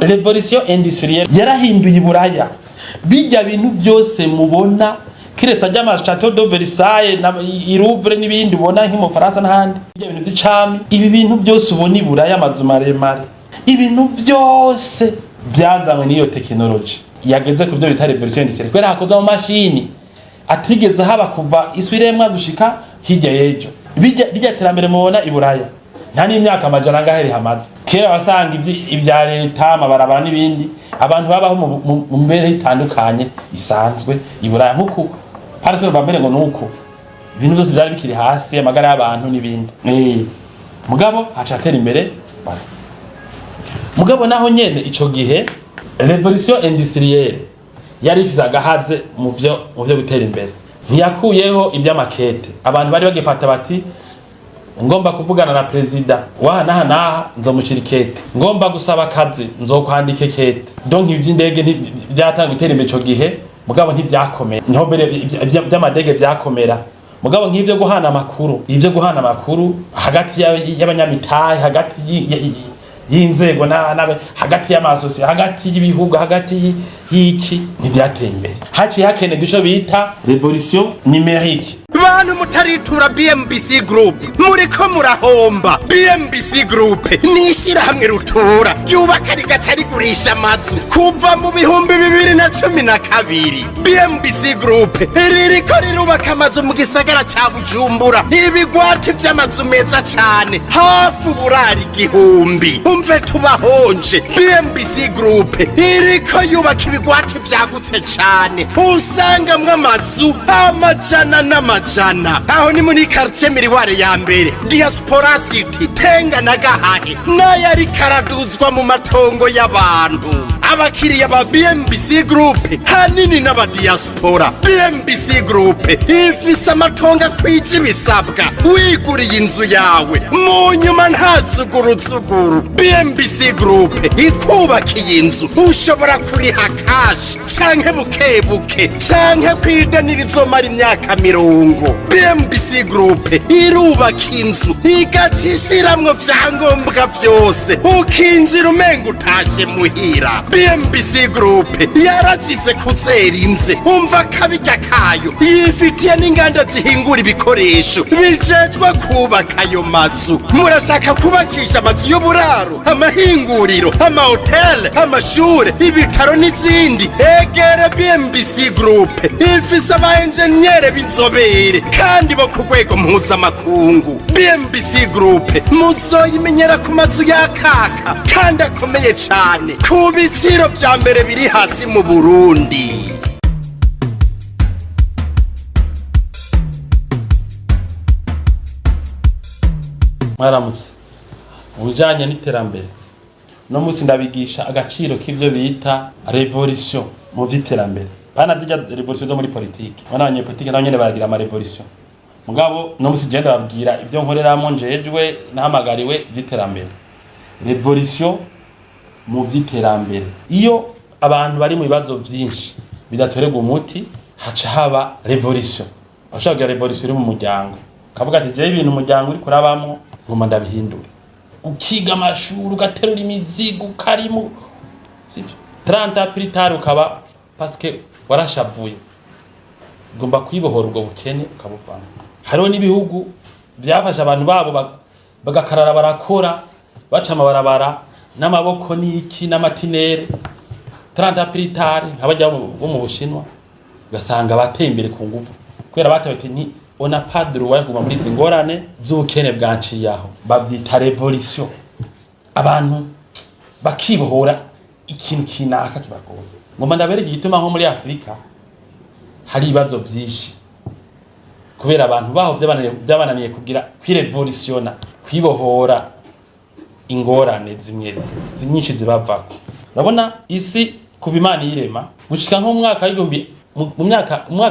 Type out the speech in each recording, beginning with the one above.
Revolution industrielle yarahinduye Iburaya. Bijya bintu byose mubona kireta ry'amashateau de Versailles na Louvre n'ibindi ubona nk'mu Faransa n'ahandi. Bijya bintu by'icami, ibi bintu byose ubona Iburaya amazu maremare. Ibintu byose byazanywe n'iyo technology. Yageze ku byo bita revolution industrielle. Kwera hakoze mu mashini atigeze haba kuva iswiremwa gushika hirya yejo. Bijya terambere mubona Iburaya. Nta n'imyaka amajana ngaheri hamaze. Kera wasanga ivya leta amabarabara n'ibindi abantu babaho mu mbere itandukanye isanzwe Iburaya nkuko parasero bambere ngo nuko ibintu byose byari bikiri hasi amagara y'abantu n'ibindi. Mugabo hacatera imbere. Mugabo naho nyene ico gihe revolution industrielle yari ifise agahaze mu byo gutera imbere. Ntiyakuyeho iby'amakete. Abantu bari bagifata bati ngomba kuvugana na president naha nzomushirikete, ngomba gusaba akazi nzokwandike kete. Donc ivy'indege byatanga gutera imbere ico gihe mugabo ntivyakomera. Niho mbere by'amadege byakomera. Mugabo nk'ivyo guhana amakuru hagati y'abanyamitahe, hagati y'inzego hagati y'amasosiyete, hagati y'ibihugu, hagati y'iki ntivyateye imbere. Haciye hakenerwa ico bita revolution numérique. Bantu mutaritura BMBC Group muriko murahomba. BMBC Group nishira hamwe rutura yubaka rigaca rigurisha amazu kuva mu 2012. BMBC Group ririko rirubaka amazu mu gisagara ca Bujumbura, ibigwati vy'amazu meza cane hafi uburari 1000. Umve tubahonje. BMBC Group iriko yubaka ibigwati vyagutse cane, usangamwe amazu amajana n'amajana. Aho ni muri quartier Miriware ya mbere, Diaspora City, Tenga na Gahahe, nayari karaduzwa mu matongo y'abantu. Abakiriya ba BMBC Group hanini n'aba diaspora. BMBC Group ifise amatongo kwiki bisabwa wiguriye inzu yawe mu nyuma ntazuguruzuguru. BMBC Group ikubakiye inzu ushobora kuriha cash canke bukebuke canke kwidanira izomara imyaka 50. BMBC Group irubaka inzu igacishiramwo vyangombwa vyose ukinjira umenga utashe muhira. BMBC Group yarazize kuzera inze, umva kabijya kayo yifitiye n'inganda zihingura ibikoresho bijejwe kubaka ayo mazu. Murashaka kubakisha amazu y'uburaro, amahinguriro, amahotel, amashure, ibitaro n'izindi? Egere BMBC Group ifise abaenjenyere b'inzobere kandi bo ku rwego mpuzamakungu. BMBC Group muzoyimenyera ku mazu yakaka kandi akomeye cane ku biciro vya mbere biri hasi mu Burundi. Mwaramutse. Ubujanye n'iterambere no musi ndabigisha agaciro k'ivyo bita revolution mu vy'iterambere. Bana zijya revolution zo muri politiki. Bananye politiki naho nyene baragira ama revolution. Mugabo no musi genda babwira ivyo nkoreramo njejwe nahamagariwe vy'iterambere. Revolution mu vy'iterambere. Iyo abantu bari mu bibazo vyinshi bidatorega umuti haca haba revolution. Bashaka revolution mu muryango. Kavuga ati je ibintu umuryango uri kurabamo ngoma ndabihindura. Ukiga amashuri ugaterura imizigo karimu sibyo 30 plus ukaba paske warashavuye. Ugomba kwibohora ubwo bukene ukabuvana. Hariho n'ibihugu byafasha abantu babo bagakarara barakora baca amabarabara n'amaboko n'iki n'amatinere 30 plus nk'abajya bo mu Bushinwa ugasanga bateye imbere ku nguvu kwera batabati nti ona padre wa kuva muri zingorane z'ubukene bwanciyaho. Bavyita revolution. Abantu bakibohora ikintu kinaka kibagoye. Ngoma ndabere igituma nko muri Afrika hari ibibazo vyinshi kubera abantu baho byabananiye kugira kwirevolutiona kwibohora ingorane zimnyinshi zibavako. Urabona isi kuva Imana yirema gushika nko mwaka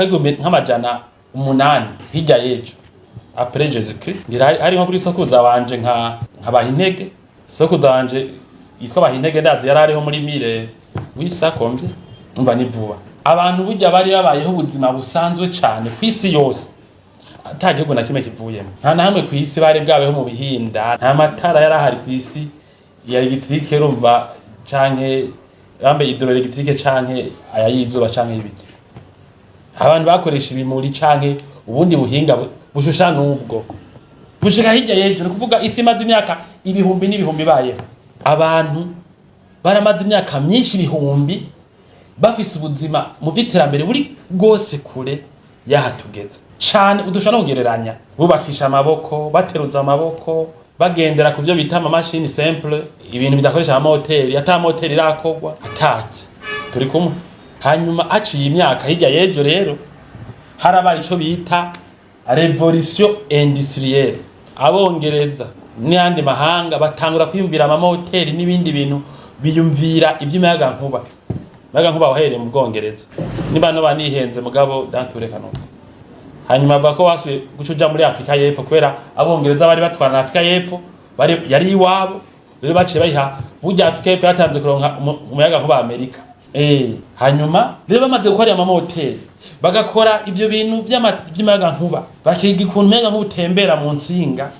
w'igihumbi nk'amajana 8 hirya yejo après Jésus Christ hari nko kuri sokuza wanje nka Bahintege. Sokuza wanje yitwa Bahintege ndazi yarariho muri mire wisakomvye umva ni vuba. Abantu burya bari babayeho ubuzima busanzwe cyane kwisi yose atagihugu na kimwe kivuyemo. Nta namwe kwisi bari bwabeho mu bihinda, nta matara yarahari kwisi ya electrique rumva canke lampe hydroelectrique canke ayayizuba canke ibiki. Abantu bakoresha ibimuri canke ubundi buhinga bushusha n'ubwo bushika hirya yejo, kuvuga isi maze imyaka ibihumbi n'ibihumbi bayeho. Abantu baramaze imyaka myinshi ibihumbi bafise ubuzima mu by'iterambere buri gose kure yahatugeze cyane udushobora no kugereranya. Bubakisha amaboko, bateruza amaboko, bagendera ku byo bita amamashini simple, ibintu bidakoresha amamoteri, ata moteri irakogwa ataki. Turi kumwe. Hanyuma aciye imyaka hirya yejo rero harabaye ico bita revolution industrielle. Abongereza n'andi mahanga batangura kwiyumvira amamoteri n'ibindi bintu, biyumvira iby'imiyaga nkuba. Imiyaga nkuba wahereye mu Bwongereza, niba no banihenze mugabo dantureka nuko. Hanyuma bako wasuye gucuja muri Afrika y'Epfo, kubera abongereza bari batwara Afrika y'Epfo, bari yari iwabo, rero baciye bayiha burya Afrika y'Epfo yatanze kuronka umuyaga nkuba Amerika. Hanyuma rero bamaze gukora amamoteri, bagakora ibyo bintu by'imiyaga nkuba, bakiga ukuntu umuyaga nkuba utembera mu nsinga.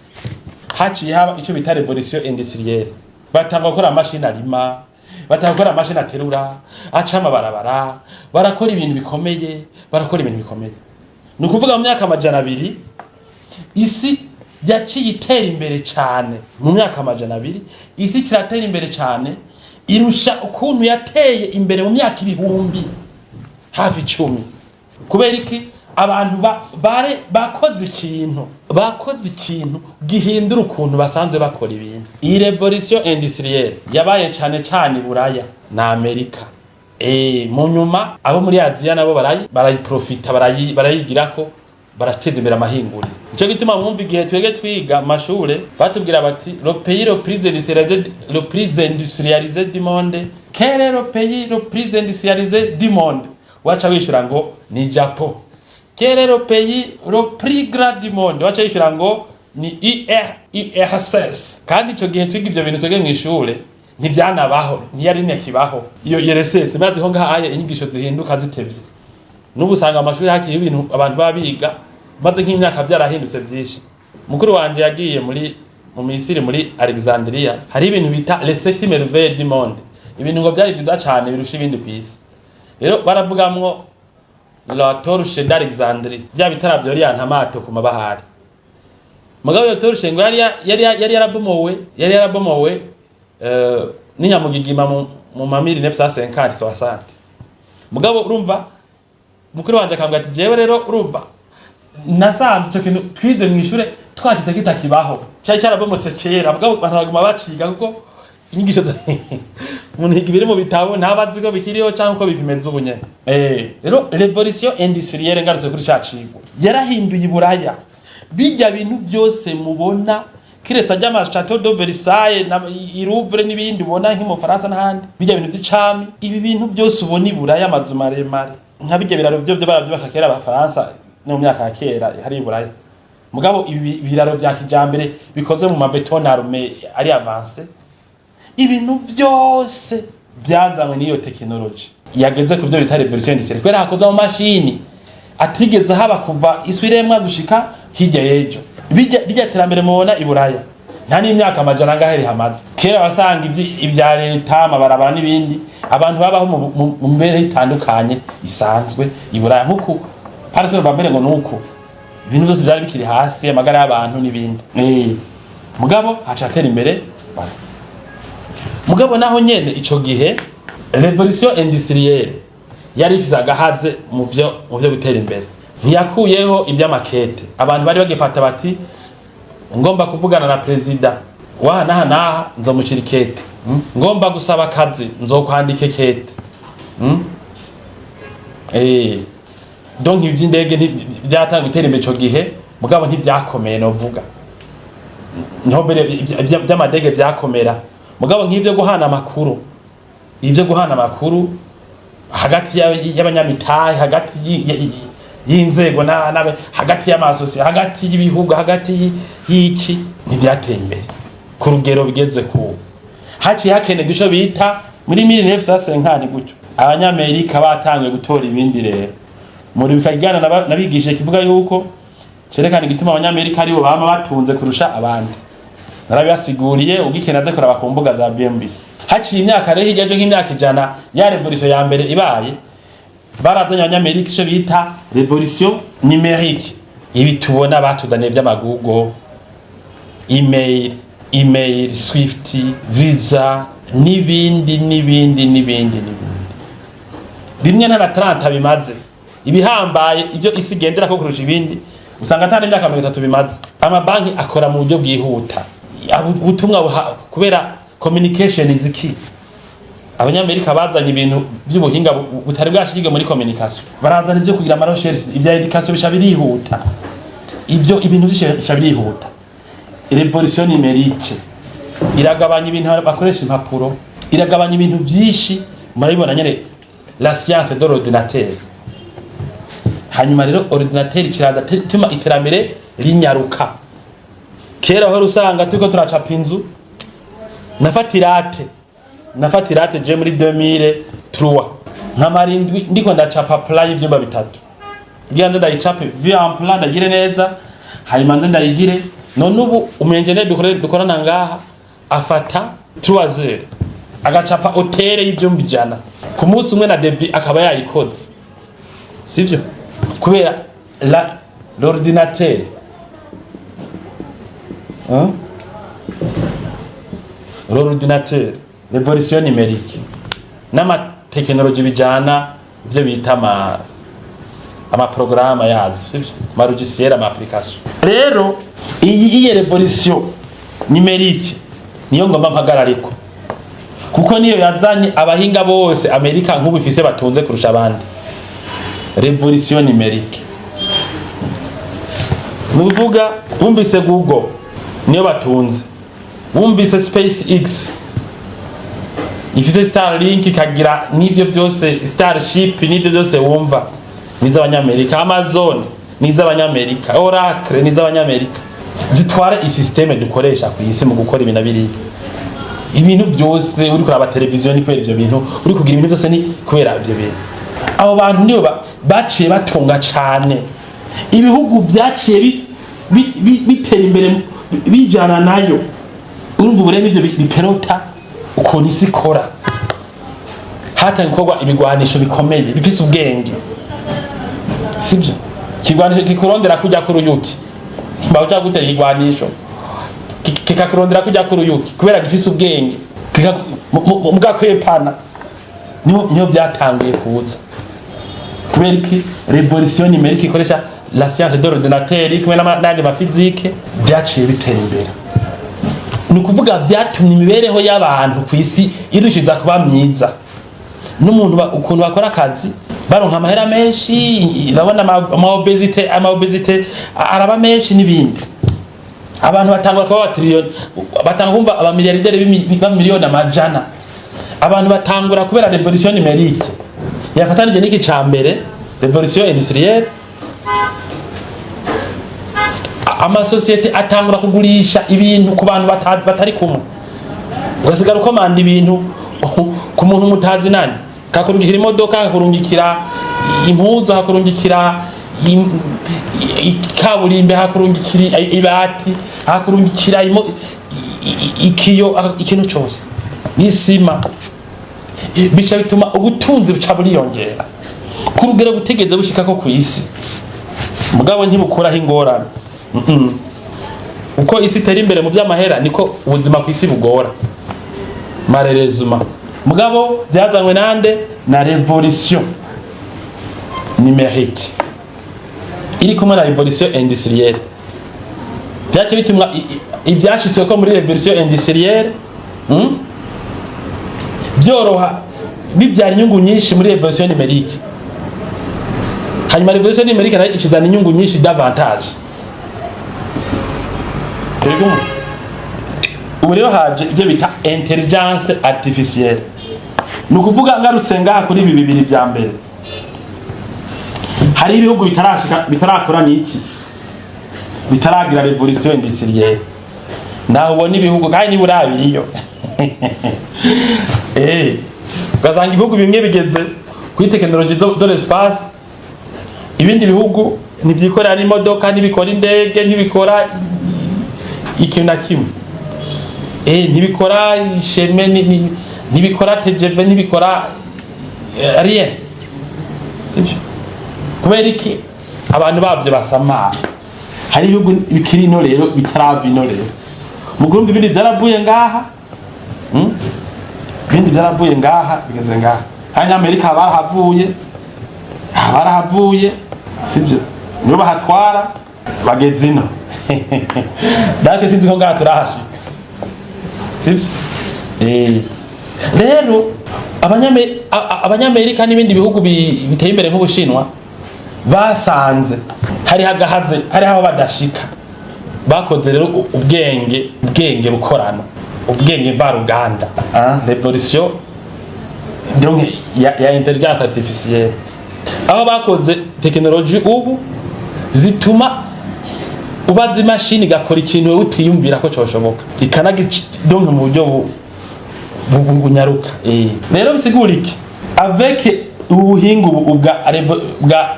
Haciye haba icyo bita revolution industrielle. Batanga gukora amashini arima, batanga gukora amashini aterura, aca amabarabara, barakora ibintu bikomeye, ni ukuvuga mu myaka amajana 2 isi yaciye itera imbere cyane. Mu myaka amajana 2 isi kiratera imbere cyane, irusha ukuntu yateye imbere mu myaka ibihumbi hafi 10. Kubera iki? Abantu bakoze ikintu gihindura ukuntu basanzwe bakora ibintu. Iyi revolution industrielle yabaye cyane Buraya na Amerika. Mu nyuma abo muri Aziya nabo barayiprofita, barayigirako, barateza imbere amahinguriro. Nico gituma mwumva igihe twege twiga amashure batubwira bati le pays le plus industrialisé du monde. Quel est le pays le plus industrialisé du monde? Wacha wishura ngo ni Japan. Quel est le pays le plus grand du monde? Wacha wishura ngo ni IRSS. Kandi ico gihe twiga ivyo bintu twege mw'ishure ntibyanabaho, ntiyari nekibaho. Iyo IRSS maze ho ngahaye inyigisho zihinduka zitevye. N'ubusanga amashuri hakiye ibintu abantu babiga maze nk'imyaka byarahindutse byinshi. Mukuru wanje yagiye mu Misiri muri Alexandria, hari ibintu bita les 7 merveilles du monde. Ibintu ngo byari byiza cyane birusha ibindi kwisi. Rero baravugamwo la torche d'Alexandrie, bya bitara byo yari antamato ku mabahari. Mugabo yo torche ngo yari yarabomowe n'inyamugigima mu mamiri 1950. Mugabo urumva mukuru wanje akambwa ati jewe rero urumva nasanze cyo kintu twize mu ishure twacitse kitakibaho cyari cyarabomotse kera. Mugabo baraguma baciga kuko inyigisho umuntu higibire mu bitabo ntabazi ko bikiriho cyangwa uko bipimeze ubunyene. Rero revolution industrielle ngarutse kuri cyacigo yarahinduye Buraya. Bijya bintu byose mubona kiretse ajya Chateau de Versailles na Louvre n'ibindi ubona nk'mu Faransa n'ahandi, bijya bintu by'icami, ibi bintu byose ubona Buraya amazu maremare nka bijya biraro byo barabyubaka kera Abafaransa no mu myaka ya kera hari Buraya. Mugabo ibi biraro bya kijambere bikoze mu mabeton arme ari avance, ibintu byose byazanywe n'iyo technology yageze ku byo bita revolution industrielle. Kwera hakoze mu mashini atigeze haba kuva iswiremwa gushika hirya yejo. Bijya terambere mubona Buraya nta n'imyaka amajana ngaheri hamaze. Kera basanga ibya leta amabarabara n'ibindi, abantu babaho mu mbere itandukanye isanzwe Buraya. Nkuko Paris bambere ngo nuko ibintu byose byari bikiri hasi, amagara y'abantu n'ibindi. Mugabo haca tera imbere. Mugabo naho nyene ico gihe revolution industrielle yari ifise agahaze mu byo gutera imbere. Ntiyakuyeho iby'amakete. Abantu bari bagifata bati ngomba kuvugana na president wa naha nzomucira ikete, ngomba gusaba akazi nzokwandika ikete. Donc iby'indege byatanga gutera imbere ico gihe, mugabo ntibyakomeye no vuga. Niho mbere by'amadege byakomera. Mugabo nk'ivyo guhana amakuru hagati y'abanyamitahe, hagati y'inzego hagati y'amasosiyete, hagati y'ibihugu, hagati y'iki ntibyateye imbere ku rugero bigeze ku. Haciye hakenerwa ico bita muri 1950 gutyo abanyamerika batangiye gutora ibindi. Rero muri bikagana nabigishije kivuga yuko cerekana igituma abanyamerika aribo bama batunze kurusha abandi. Narabibasiguriye ugikena dakora bakumbuga za BMBC. haciye imyaka rero hirya nk'imyaka 100 ya revolution ya mbere ibaye barazanye abanyamerika icyo bita revolution numérique. Ibi tubona batuzaniye by'amagugo, email, Swift, Visa n'ibindi. Bimwe na 30 bimaze. Ibihambaye ibyo isi gendera ko kurusha ibindi usanga atari imyaka 30 bimaze. Amabanki akora mu buryo bwihuta. Ubutumwa kubera communication is key. Abanyamerika bazanye ibintu by'ubuhinga butari bwashyigiye muri communication. Barazana ibyo kugira ama recherche, ibya education bisha birihuta. Ibintu bisha birihuta. Revolution numérique iragabanya ibintu bakoresha impapuro, iragabanya ibintu byinshi murabibona nyene la science de l'ordinateur. Hanyuma rero ordinateur kiraza tuma iterambere linyaruka. Kera aho rusanga turiko turacapa inzu nafatirate je muri 2003 nkamarindwi ndiko ndacapa plan y'ivyumba bitatu. Ngiye ndayicape via en plan ndagire neza, hanyuma ndayigire. None ubu umenjenere dukorana ngaha afata 3 heures agacapa hotel y'ivyumba 100 ku munsi umwe na devi akaba yayikoze. Sivyo? Kubera l'ordinateur l'ordinateur, révolution numérique n'ama technologie bijana byo bita ama programme yazo, sivyo? Ma logiciel, ama application. Rero iyi revolution numérique niyo ngomba mpagarariko kuko niyo yazanye abahinga bose Amerika nk'ubu ifise batunze kurusha abandi. Revolution numérique nuvuga wumvise Google niyo batunze, wumvise SpaceX ifise Starlink ikagira n'ivyo byose, Starship n'ivyo byose wumva niza abanyamerika, Amazon niza abanyamerika, Oracle niza abanyamerika. Zitwara isysteme dukoresha ku isi mu gukora ibintu byose. Uri kuraba televiziyo ni kwera ivyo bintu, uri kugira ibintu byose ni kwera ivyo bintu. Abo bantu niyo baciye batunga cyane. Ibihugu byaciye bitera imbere bijana nayo. Urumva ubureme ivyo biperota ukuntu isi ikora. Hata nkorwa ibigwanisho bikomeye bifise ubwenge, sibyo? Kigwanisho kikurondera kujya ku ruyuki, bawuca gutera igwanisho kikakurondera kujya ku ruyuki kubera gifise ubwenge, mugakwepana. Niyo byatangiye kuza kubera iki revolution numérique ikoresha la science de l'ordinateur kumwe n'andi ma physique byaciye bitera imbere. Ni kuvuga byatumye imibereho y'abantu ku isi irushiza kuba myiza, n'umuntu ukuntu bakora akazi baronka amahera menshi, urabona ama obesité araba menshi n'ibindi. Abantu batangura kuba batrilion, batangumva aba milliardaire b'amiliyoni amajana. Abantu batangura kubera revolution numérique yafatanije n'iki cambere revolution industrielle. Ama societe atangura kugurisha ibintu ku bantu batari kumwe, ugasigara ukomanda ibintu ku muntu mutazi nani, kakurungikira imodoka, kakurungikira impuzu, kakurungikira ikaburimbe, hakurungikira ibati, hakurungikira ikiyo, ikintu cyose n'isima. Bica bituma ubutunzi buca buriyongera ku rugero butegeze bushika ko ku isi. Mugabo ntibukuraho ingorane. Uko isi itera imbere mu by'amahera niko ubuzima ku isi bugora. Malheureusement mugabo byazanywe nande na revolution numérique iri kumwe na revolution industrielle. Byace bitumwa ibyashitswe ko muri revolution industrielle byoroha bibyara inyungu nyinshi muri revolution numérique. Hanyuma revolution numérique nayo ikizana inyungu nyinshi davantage. Ubu rero haje ibyo bita intelligence artificielle. Ni ukuvuga ngarutse ngaha kuri ibi bibiri bya mbere, hari ibihugu bitarakora n'iki, bitaragira revolution industrielle. Naho ubona ibihugu kandi ni burabiriyo ugasanga ibihugu bimwe bigeze kuri technologie de l'espace, ibindi bihugu ntibyikorera imodoka, ntibikora indege, ntibikora ikintu na kimwe, ntibikora isheme ntibikora TGV, ntibikora rien. Sibyo? Kubera iki abantu bavyo basamara. Hari ibihugu bikiri ino rero bitarava ino rero. Mugurumva ibindi byaravuye ngaha. Ibindi byaravuye ngaha bigeze ngaha. Hanya Amerika barahavuye. Sibyo? Nibo bahatwara bageze ino. Dake sinzi ko ngaha turahashika. Sibyo? Rero abanyamerika n'ibindi bihugu biteye imbere nk'Ubushinwa basanze hari aho badashika, bakoze rero ubwenge bukorana, ubwenge mvaruganda, revolution donc ya intelligence artificielle, aho bakoze technology ubu zituma ubaza imashini gakora ikintu wewe utiyumvira ko cyoshoboka donc mu buryo bunyaruka. Rero bisigura iki avec ubuhinga bwa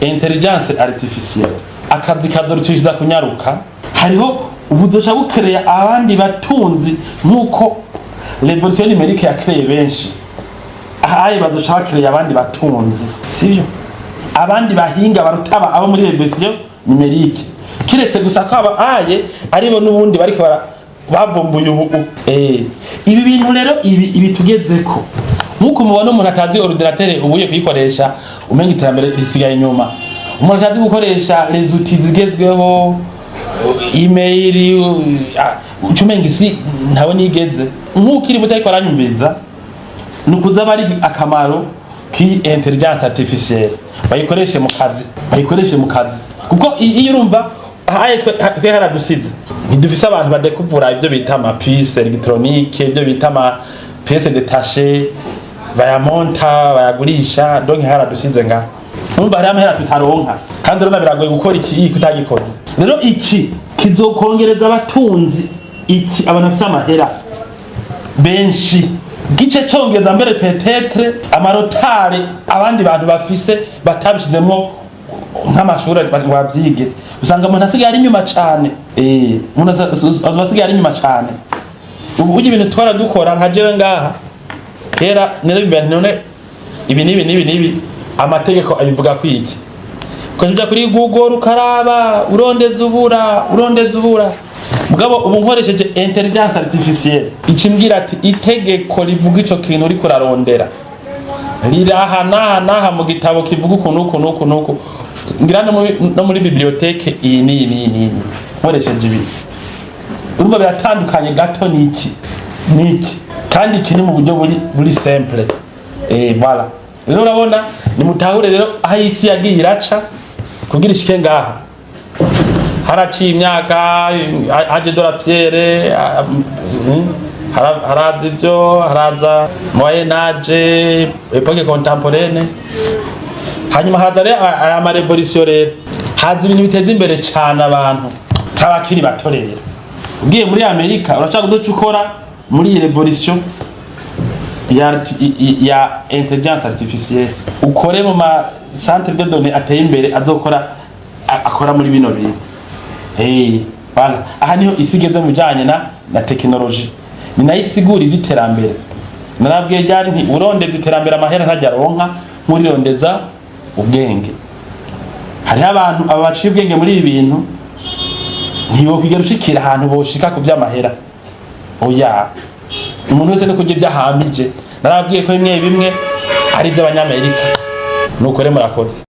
intelligence artificielle, akazi kadorucisha kunyaruka, hariho ubudoca bukereya abandi batunzi nkuko revolution numérique yakreye benshi, ahaye badoca bakereya abandi batunzi, sivyo? Abandi bahinga barutaba abo muri revolution numérique, kiretse gusa ko abaye aribo nubundi bariko bavumbuye ubu. Ibi bintu rero ibi tugezeko, nkuko mubona umuntu atazi ordinateur ubuye kuyikoresha umenga iterambere risigaye inyuma. Umuntu atazi gukoresha les outils zigezweho, email, ucumenga isi ntawe nigeze. Nkuko iri butari kwaranyumviza nukuza bari akamaro ki intelligence artificielle, bayikoreshe mu kazi kuko iyo urumva twe haradusize ntidufise abantu badekuvura ibyo bita ama puce électronique, ibyo bita ama pièces détachées, bayamonta bayagurisha, donc haradusize nga urumva hari amahera tutaronka, kandi urumva biragoye gukora iki kutagikoze. Rero iki kizokongereza abatunzi, iki abantu bafise amahera benshi, gice cyongeza mbere peut-être amarotare abandi bantu bafise batabishizemo nk'amashuri bavyige, usanga umuntu asigaye ari inyuma cyane. Umuntu asigaye ari inyuma cyane. Ubu ibintu twara dukora nka jewe ngaha kera none ibi amategeko abivuga kwiki, ukajya kuri Google ukaraba urondeza ubura mugabo ubu nkoresheje intelligence artificielle ikimbwira ati itegeko rivuga ico kintu uri kurarondera riraha mu gitabo kivuga ukuntu ngira no muri bibliothèque iyi ni nkoresheje ibi. Urumva biratandukanye gato niki kandi kini mu buryo buri simple. Voilà, rero urabona ni mutahure rero aho isi yagiye iraca kugira ishike ngaha. Haraciye imyaka haje Dora Pierre, haraza ibyo, haraza Moyen Age, époque contemporaine, hanyuma haza rero ama revolution rero, haza ibintu biteza imbere cyane abantu nk'abakiri bato. Rero ugiye muri Amerika urashaka kudoca ukora muri revolution ya intelligence artificielle, ukore mu ma centre de données ateye imbere akora muri bino bintu. Bana aha niho isigeze mu bijanye na technology, ni nayo isigura iby'iterambere. Narabwiye ryari nti urondeza iterambere amahera ntajya ronka nkurirondeza ubwenge. Hari abantu baciye ubwenge muri ibi bintu ntibokwigira ushikira ahantu boshika ku by'amahera. Oya, umuntu wese no kujya byahambije. Narabwiye ko bimwe ari by'Abanyamerika. Nuko rero murakoze.